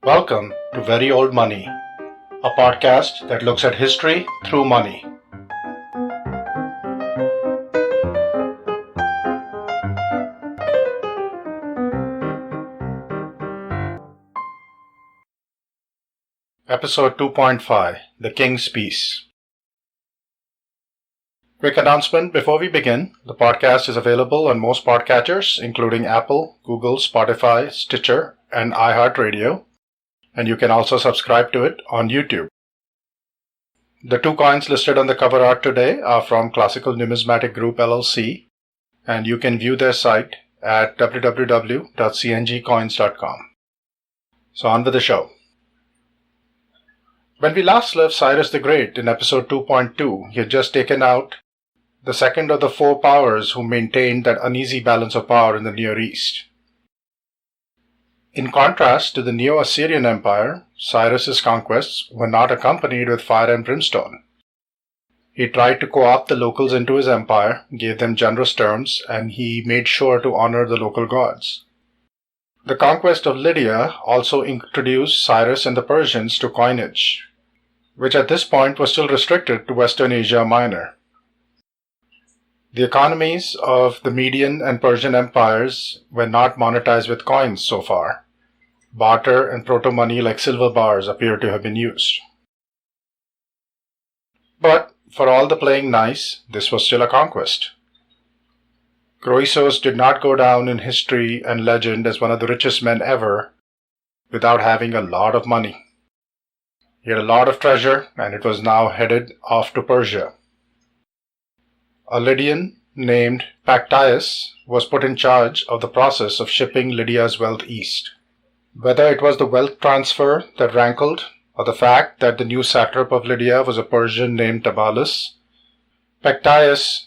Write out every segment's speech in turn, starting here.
Welcome to Very Old Money, a podcast that looks at history through money. Episode 2.5, The King's Peace. Quick announcement before we begin. The podcast is available on most podcatchers, including Apple, Google, Spotify, Stitcher, and iHeartRadio. And you can also subscribe to it on YouTube. The two coins listed on the cover art today are from Classical Numismatic Group LLC, and you can view their site at www.cngcoins.com. So on with the show. When we last left Cyrus the Great in episode 2.2, he had just taken out the second of the four powers who maintained that uneasy balance of power in the Near East. In contrast to the Neo-Assyrian Empire, Cyrus's conquests were not accompanied with fire and brimstone. He tried to co-opt the locals into his empire, gave them generous terms, and he made sure to honor the local gods. The conquest of Lydia also introduced Cyrus and the Persians to coinage, which at this point was still restricted to Western Asia Minor. The economies of the Median and Persian empires were not monetized with coins so far. Barter and proto-money like silver bars appear to have been used. But for all the playing nice, this was still a conquest. Croesus did not go down in history and legend as one of the richest men ever without having a lot of money. He had a lot of treasure, and it was now headed off to Persia. A Lydian named Pactyus was put in charge of the process of shipping Lydia's wealth east. Whether it was the wealth transfer that rankled, or the fact that the new satrap of Lydia was a Persian named Tabalus, Pactyus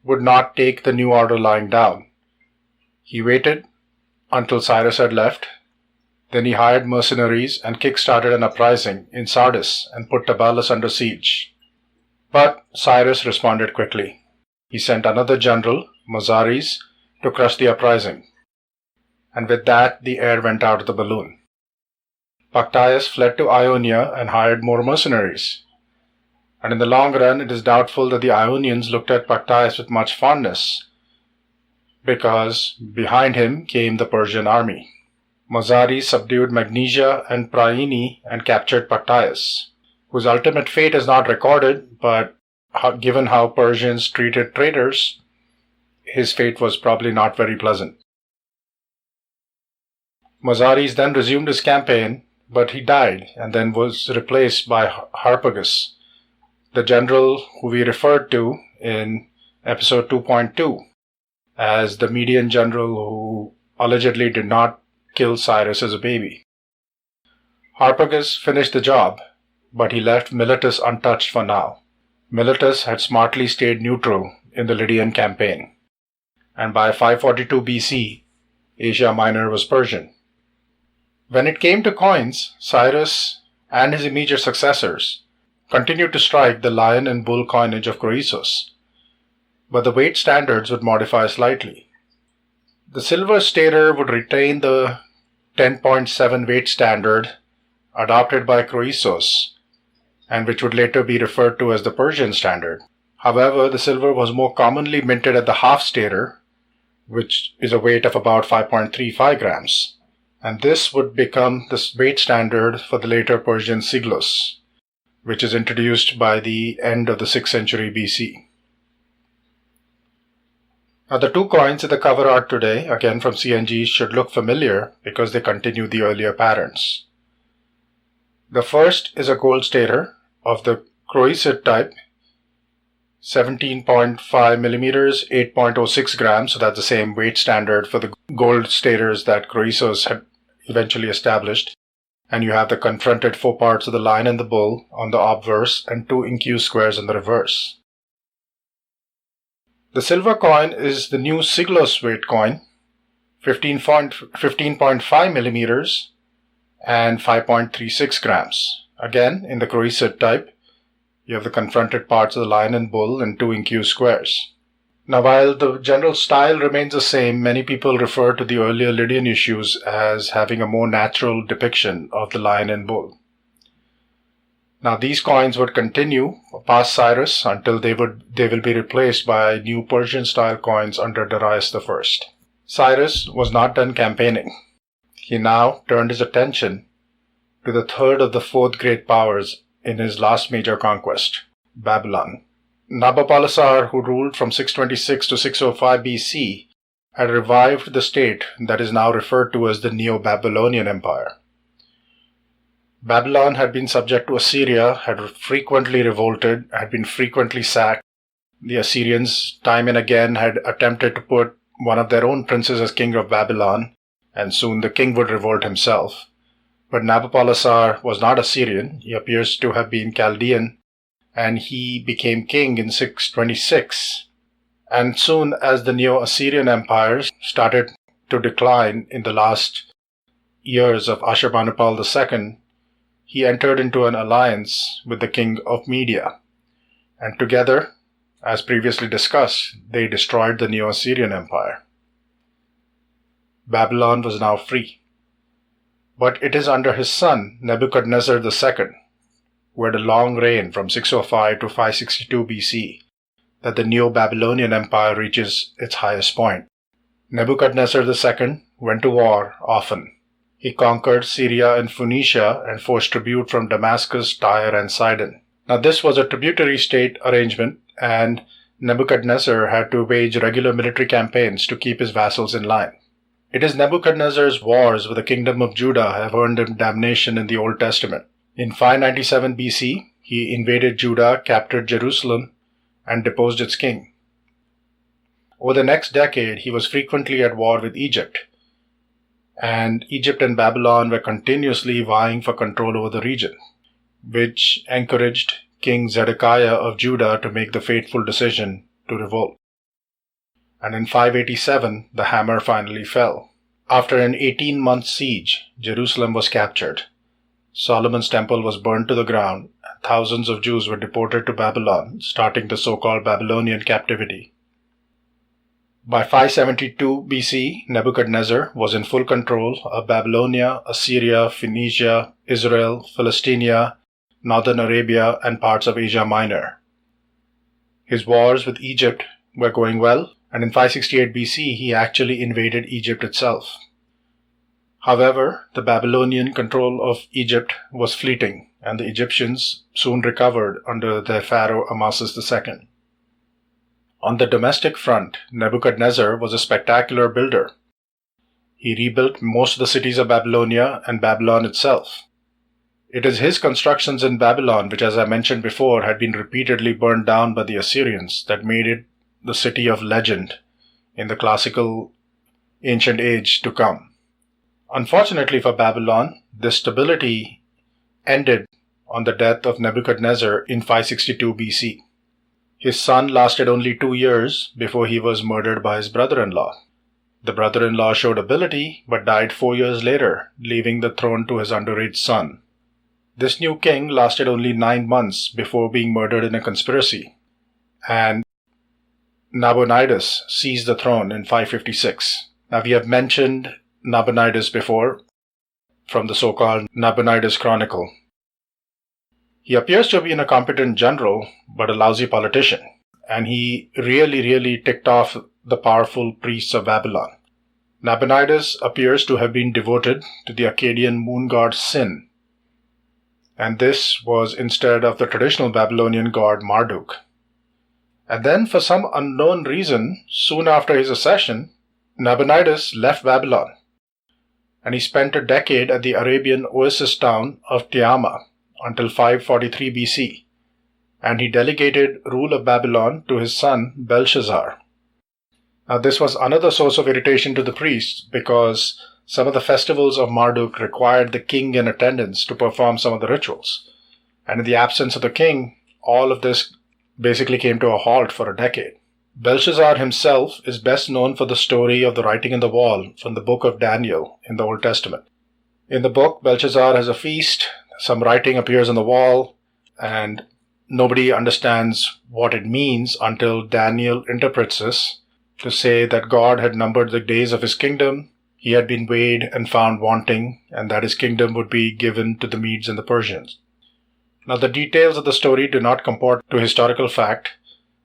would not take the new order lying down. He waited until Cyrus had left. Then he hired mercenaries and kick-started an uprising in Sardis and put Tabalus under siege. But Cyrus responded quickly. He sent another general, Mazares, to crush the uprising. And with that, the air went out of the balloon. Pactyus fled to Ionia and hired more mercenaries. And in the long run, it is doubtful that the Ionians looked at Pactyus with much fondness, because behind him came the Persian army. Mazares subdued Magnesia and Priene and captured Pactyus, whose ultimate fate is not recorded, but given how Persians treated traitors, his fate was probably not very pleasant. Mazares then resumed his campaign, but he died and then was replaced by Harpagus, the general who we referred to in episode 2.2 as the Median general who allegedly did not kill Cyrus as a baby. Harpagus finished the job, but he left Miletus untouched for now. Miletus had smartly stayed neutral in the Lydian campaign, and by 542 BC, Asia Minor was Persian. When it came to coins, Cyrus and his immediate successors continued to strike the lion and bull coinage of Croesus, but the weight standards would modify slightly. The silver stater would retain the 10.7 weight standard adopted by Croesus, and which would later be referred to as the Persian standard. However, the silver was more commonly minted at the half stater, which is a weight of about 5.35 grams, and this would become the weight standard for the later Persian siglos, which is introduced by the end of the 6th century BC. Now, the two coins in the cover art today, again from CNG, should look familiar because they continue the earlier patterns. The first is a gold stater of the Croesus type, 17.5 millimeters, 8.06 grams, so that's the same weight standard for the gold staters that Croesus had eventually established. And you have the confronted four parts of the lion and the bull on the obverse and two inque squares on the reverse. The silver coin is the new siglos weight coin, 15.5 millimeters and 5.36 grams. Again, in the Croesus type, you have the confronted parts of the lion and bull and two inque squares. Now, while the general style remains the same, many people refer to the earlier Lydian issues as having a more natural depiction of the lion and bull. Now, these coins would continue past Cyrus until they will be replaced by new Persian-style coins under Darius I. Cyrus was not done campaigning. He now turned his attention to the third of the fourth great powers in his last major conquest, Babylon. Nabopolassar, who ruled from 626 to 605 BC, had revived the state that is now referred to as the Neo-Babylonian Empire. Babylon had been subject to Assyria, had frequently revolted, had been frequently sacked. The Assyrians, time and again, had attempted to put one of their own princes as king of Babylon, and soon the king would revolt himself. But Nabopolassar was not Assyrian. He appears to have been Chaldean, and he became king in 626. And soon as the Neo-Assyrian empires started to decline in the last years of Ashurbanipal II, he entered into an alliance with the king of Media. And together, as previously discussed, they destroyed the Neo-Assyrian Empire. Babylon was now free. But it is under his son, Nebuchadnezzar II, who had a long reign from 605 to 562 BC, that the Neo-Babylonian Empire reaches its highest point. Nebuchadnezzar II went to war often. He conquered Syria and Phoenicia and forced tribute from Damascus, Tyre, and Sidon. Now, this was a tributary state arrangement, and Nebuchadnezzar had to wage regular military campaigns to keep his vassals in line. It is Nebuchadnezzar's wars with the kingdom of Judah have earned him damnation in the Old Testament. In 597 BC, he invaded Judah, captured Jerusalem, and deposed its king. Over the next decade, he was frequently at war with Egypt, and Egypt and Babylon were continuously vying for control over the region, which encouraged King Zedekiah of Judah to make the fateful decision to revolt. And in 587, the hammer finally fell. After an 18-month siege, Jerusalem was captured. Solomon's temple was burned to the ground, and thousands of Jews were deported to Babylon, starting the so-called Babylonian Captivity. By 572 BC, Nebuchadnezzar was in full control of Babylonia, Assyria, Phoenicia, Israel, Philistia, northern Arabia, and parts of Asia Minor. His wars with Egypt were going well, and in 568 BC he actually invaded Egypt itself. However, the Babylonian control of Egypt was fleeting, and the Egyptians soon recovered under their pharaoh Amasis II. On the domestic front, Nebuchadnezzar was a spectacular builder. He rebuilt most of the cities of Babylonia and Babylon itself. It is his constructions in Babylon, which, as I mentioned before, had been repeatedly burned down by the Assyrians, that made it the city of legend in the classical ancient age to come. Unfortunately for Babylon, this stability ended on the death of Nebuchadnezzar in 562 BC. His son lasted only 2 years before he was murdered by his brother-in-law. The brother-in-law showed ability but died 4 years later, leaving the throne to his underage son. This new king lasted only 9 months before being murdered in a conspiracy, and Nabonidus seized the throne in 556. Now, we have mentioned Nabonidus before from the so-called Nabonidus Chronicle. He appears to have been a competent general, but a lousy politician, and he really ticked off the powerful priests of Babylon. Nabonidus appears to have been devoted to the Akkadian moon god Sin, and this was instead of the traditional Babylonian god Marduk. And then, for some unknown reason, soon after his accession, Nabonidus left Babylon, and he spent a decade at the Arabian oasis town of Tiama until 543 BC, and he delegated rule of Babylon to his son Belshazzar. Now, this was another source of irritation to the priests, because some of the festivals of Marduk required the king in attendance to perform some of the rituals, and in the absence of the king, all of this basically came to a halt for a decade. Belshazzar himself is best known for the story of the writing on the wall from the book of Daniel in the Old Testament. In the book, Belshazzar has a feast, some writing appears on the wall, and nobody understands what it means until Daniel interprets this to say that God had numbered the days of his kingdom, he had been weighed and found wanting, and that his kingdom would be given to the Medes and the Persians. Now the details of the story do not comport to historical fact,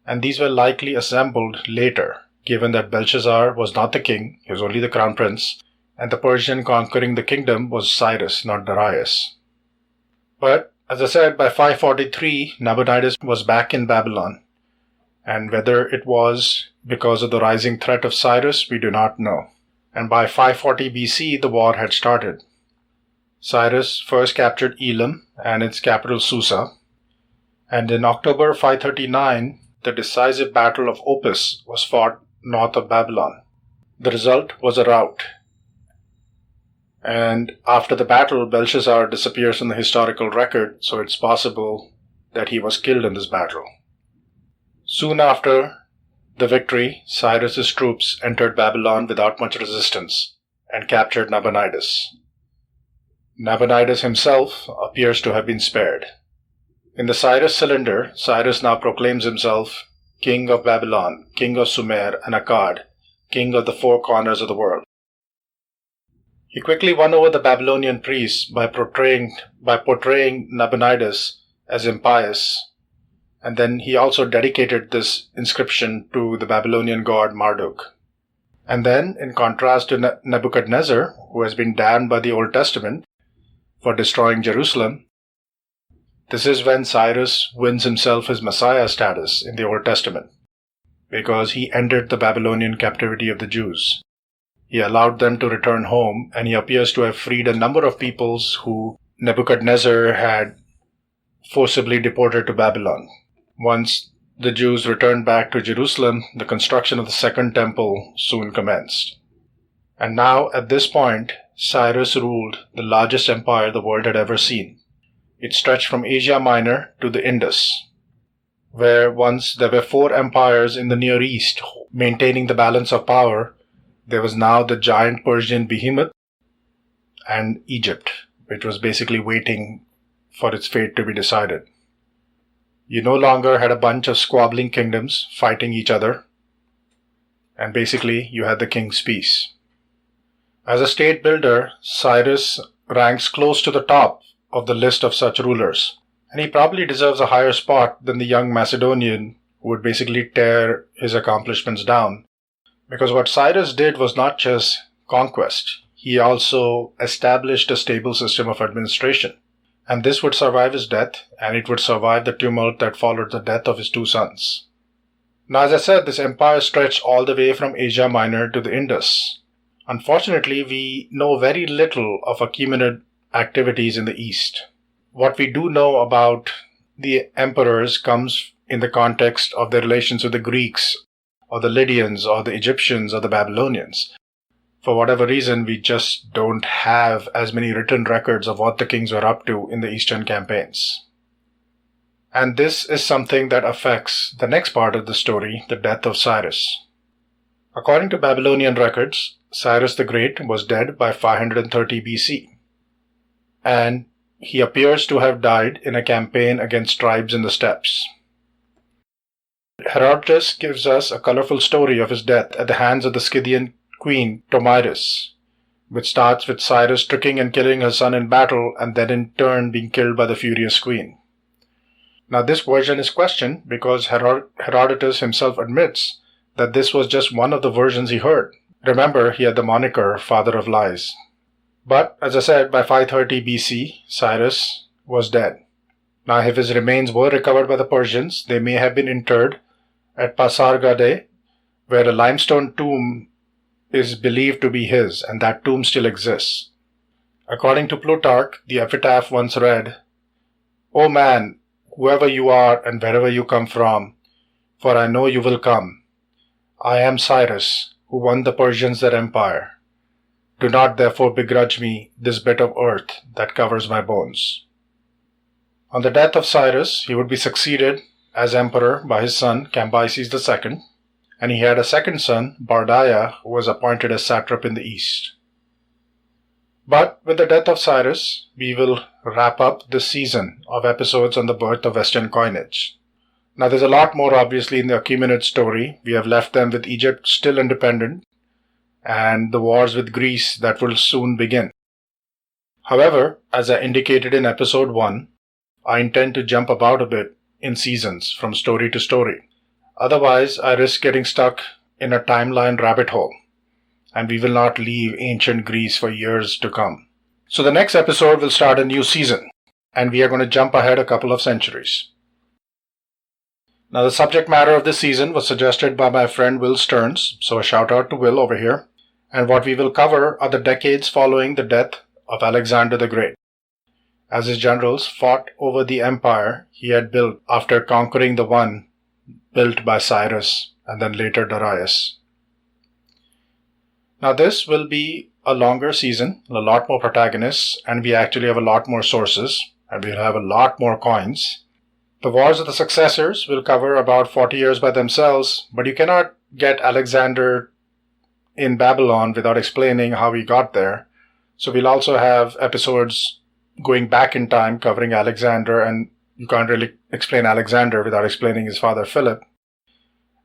and these were likely assembled later, given that Belshazzar was not the king, he was only the crown prince, and the Persian conquering the kingdom was Cyrus, not Darius. But, as I said, by 543, Nabonidus was back in Babylon, and whether it was because of the rising threat of Cyrus, we do not know. And by 540 BC, the war had started. Cyrus first captured Elam and its capital Susa, and in October 539, the decisive Battle of Opis was fought north of Babylon. The result was a rout. And after the battle, Belshazzar disappears from the historical record, so it's possible that he was killed in this battle. Soon after the victory, Cyrus's troops entered Babylon without much resistance and captured Nabonidus. Nabonidus himself appears to have been spared. In the Cyrus cylinder, Cyrus now proclaims himself King of Babylon, King of Sumer and Akkad, King of the four corners of the world. He quickly won over the Babylonian priests by portraying Nabonidus as impious, and then he also dedicated this inscription to the Babylonian god Marduk. And then, in contrast to Nebuchadnezzar, who has been damned by the Old Testament for destroying Jerusalem, this is when Cyrus wins himself his Messiah status in the Old Testament, because he ended the Babylonian captivity of the Jews. He allowed them to return home, and he appears to have freed a number of peoples who Nebuchadnezzar had forcibly deported to Babylon. Once the Jews returned back to Jerusalem, the construction of the Second Temple soon commenced. And now, at this point, Cyrus ruled the largest empire the world had ever seen. It stretched from Asia Minor to the Indus, where once there were 4 empires in the Near East maintaining the balance of power. There was now the giant Persian behemoth and Egypt, which was basically waiting for its fate to be decided. You no longer had a bunch of squabbling kingdoms fighting each other, and basically you had the king's peace. As a state builder, Cyrus ranks close to the top of the list of such rulers, and he probably deserves a higher spot than the young Macedonian who would basically tear his accomplishments down. Because what Cyrus did was not just conquest, he also established a stable system of administration. And this would survive his death, and it would survive the tumult that followed the death of his 2 sons. Now, as I said, this empire stretched all the way from Asia Minor to the Indus. Unfortunately, we know very little of Achaemenid activities in the East. What we do know about the emperors comes in the context of their relations with the Greeks, or the Lydians, or the Egyptians, or the Babylonians. For whatever reason, we just don't have as many written records of what the kings were up to in the Eastern campaigns. And this is something that affects the next part of the story, the death of Cyrus. According to Babylonian records, Cyrus the Great was dead by 530 BC. And he appears to have died in a campaign against tribes in the steppes. Herodotus gives us a colorful story of his death at the hands of the Scythian queen Tomyris, which starts with Cyrus tricking and killing her son in battle and then in turn being killed by the furious queen. Now this version is questioned because Herodotus himself admits that this was just one of the versions he heard. Remember, he had the moniker Father of Lies. But, as I said, by 530 BC, Cyrus was dead. Now if his remains were recovered by the Persians, they may have been interred at Pasargadae, where a limestone tomb is believed to be his, and that tomb still exists. According to Plutarch, the epitaph once read, "O man, whoever you are and wherever you come from, for I know you will come. I am Cyrus, who won the Persians their empire. Do not therefore begrudge me this bit of earth that covers my bones." On the death of Cyrus, he would be succeeded as emperor by his son Cambyses II, and he had a second son, Bardiya, who was appointed as satrap in the east. But with the death of Cyrus, we will wrap up this season of episodes on the birth of Western coinage. Now there's a lot more obviously in the Achaemenid story. We have left them with Egypt still independent and the wars with Greece that will soon begin. However, as I indicated in episode 1, I intend to jump about a bit in seasons from story to story. Otherwise, I risk getting stuck in a timeline rabbit hole, and we will not leave ancient Greece for years to come. So the next episode will start a new season, and we are going to jump ahead a couple of centuries. Now the subject matter of this season was suggested by my friend Will Stearns, so a shout out to Will over here. And what we will cover are the decades following the death of Alexander the Great, as his generals fought over the empire he had built after conquering the one built by Cyrus and then later Darius. Now this will be a longer season, a lot more protagonists, and we actually have a lot more sources, and we'll have a lot more coins. The Wars of the Successors will cover about 40 years by themselves, but you cannot get Alexander in Babylon without explaining how he got there. So we'll also have episodes going back in time covering Alexander, and you can't really explain Alexander without explaining his father Philip.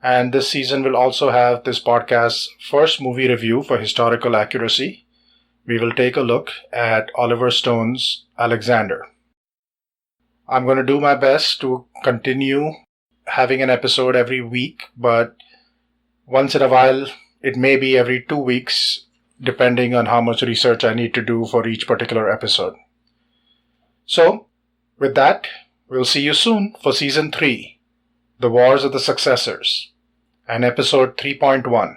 And this season will also have this podcast's first movie review for historical accuracy. We will take a look at Oliver Stone's Alexander. I'm going to do my best to continue having an episode every week, but once in a while, it may be every 2 weeks, depending on how much research I need to do for each particular episode. So, with that, we'll see you soon for Season 3, The Wars of the Successors, and Episode 3.1,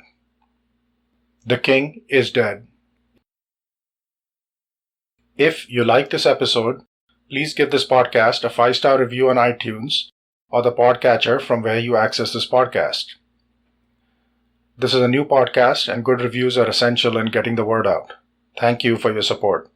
The King is Dead. If you like this episode, please give this podcast a 5-star review on iTunes or the podcatcher from where you access this podcast. This is a new podcast and good reviews are essential in getting the word out. Thank you for your support.